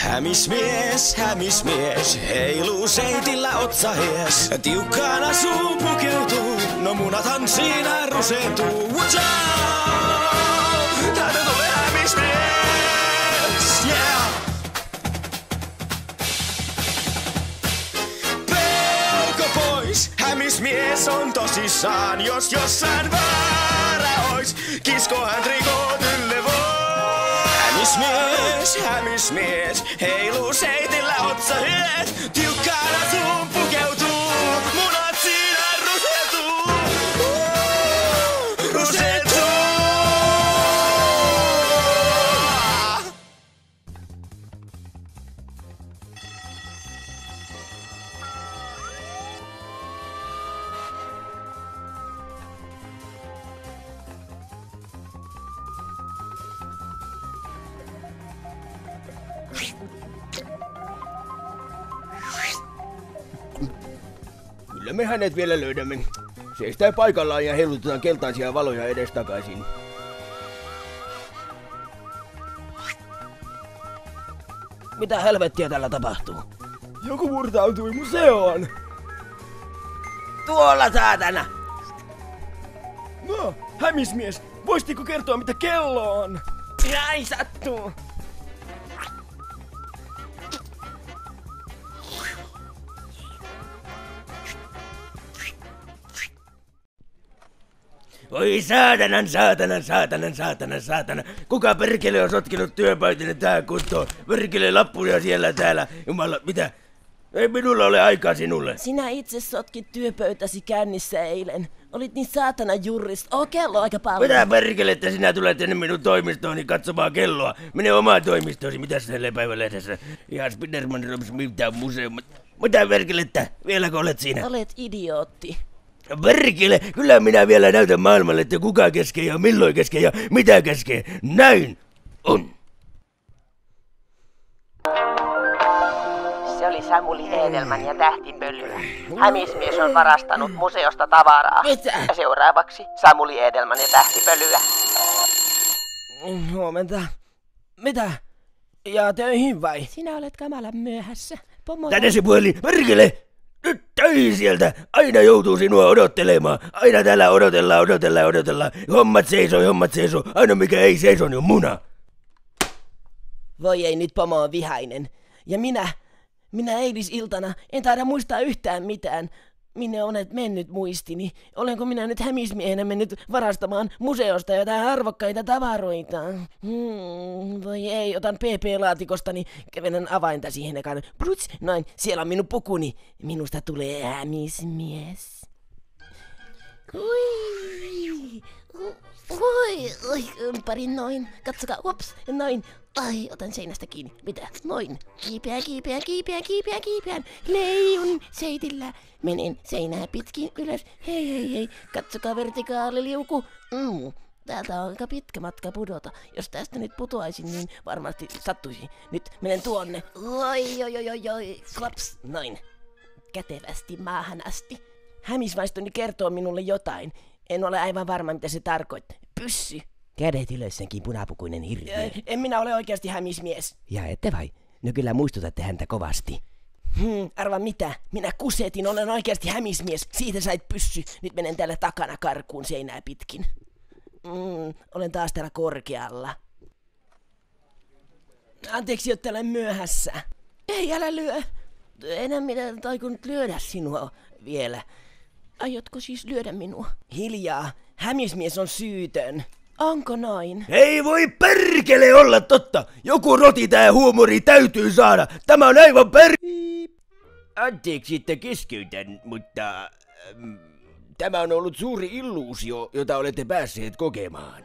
Hämismies, heiluu seitillä otsahies. Tiukkaan suu pukeutuu, no munathan siinä rusentuu. Watch out! Täältä tulee hämismies, yeah! Pelko pois, hämismies on tosissaan. Jos jossain vaara ois, kisko hän trikoot ylle voi. Hämismies, heiluu seitillä otsahies. Tiukkaan asuun pukeutuu, munat siinä rusetuu. Rusetuu! Kyllä me hänet vielä löydämme. Seistää paikallaan ja heilutetaan keltaisia valoja edestakaisin. Mitä helvettiä tällä tapahtuu? Joku murtautui museoon! Tuolla saatana! No, hämismies, voisitko kertoa mitä kello on? Näin sattuu! Oi saatana. Kuka perkele on sotkenut työpöytäni tähän kuntoon? Perkele lappuja siellä täällä. Jumala, mitä? Ei minulla ole aikaa sinulle. Sinä itse sotkit työpöytäsi kännissä eilen. Olit niin saatana jurist. Kello aika paljon. Mitä perkelettä sinä tulet tänne minun toimistooni katsomaan kelloa? Mene omaan toimistoosi. Mitäs tälle päivälehdessä? Ihan Spiderman Robs mitään museo. Mitä perkelettä? Vieläkö olet siinä? Olet idiootti. Perkele, kyllä minä vielä näytän maailmalle, että kuka keskee ja milloin keskee ja mitä keskee. Näin on. Se oli Samuli Edelman ja tähtipölyä. Hämismies on varastanut museosta tavaraa. Mitä? Ja seuraavaksi Samuli Edelman ja tähtipölyä. Huomenta. Mitä? Ja töihin vai? Sinä olet kamalan myöhässä. Pomo... Tänne se puhelin, perkele! Nyt töihin sieltä! Aina joutuu sinua odottelemaan. Aina täällä odotellaan. Hommat seisoo. Aina mikä ei seiso, niin on muna. Voi ei, nyt pomo on vihainen. Ja minä eilisiltana en taida muistaa yhtään mitään. Minne olet mennyt muistini? Olenko minä nyt hämismiehenä mennyt varastamaan museosta jotain arvokkaita tavaroita? Voi ei, otan PP-laatikostani, kävelen avainta siihen ekaan. Bruts, noin, siellä on minun pukuni. Minusta tulee hämismies. Oi, ympäri noin. Katsokaa, ups, noin. Ai, otan seinästä kiinni. Mitä? Noin. Kiipeän. Leijun seitillä. Menen seinää pitkin ylös. Hei. Katsokaa vertikaaliliuku. Täältä on aika pitkä matka pudota. Jos tästä nyt putoaisin, niin varmasti sattuisi. Nyt menen tuonne. Oi. Klaps. Noin. Kätevästi maahan asti. Hämisvaistoni kertoo minulle jotain. En ole aivan varma, mitä se tarkoittaa. Pyssy. Kädet ylös, senkin punapukuinen hirviö. En minä ole oikeasti hämismies. Ja ette vai? No kyllä muistutatte häntä kovasti. Arva mitä? Minä kusetin, olen oikeasti hämismies. Siitä sait pyssy. Nyt menen täällä takana karkuun seinää pitkin. Olen taas täällä korkealla. Anteeksi, että olen myöhässä. Ei, älä lyö. Enää minä taikunut lyödä sinua vielä. Aiotko siis lyödä minua? Hiljaa. Hämismies on syytön. Onko noin? Ei voi perkele olla totta! Joku roti tää huumori täytyy saada! Tämä on aivan Anteeksi, että keskeytän, mutta tämä on ollut suuri illuusio, jota olette päässeet kokemaan.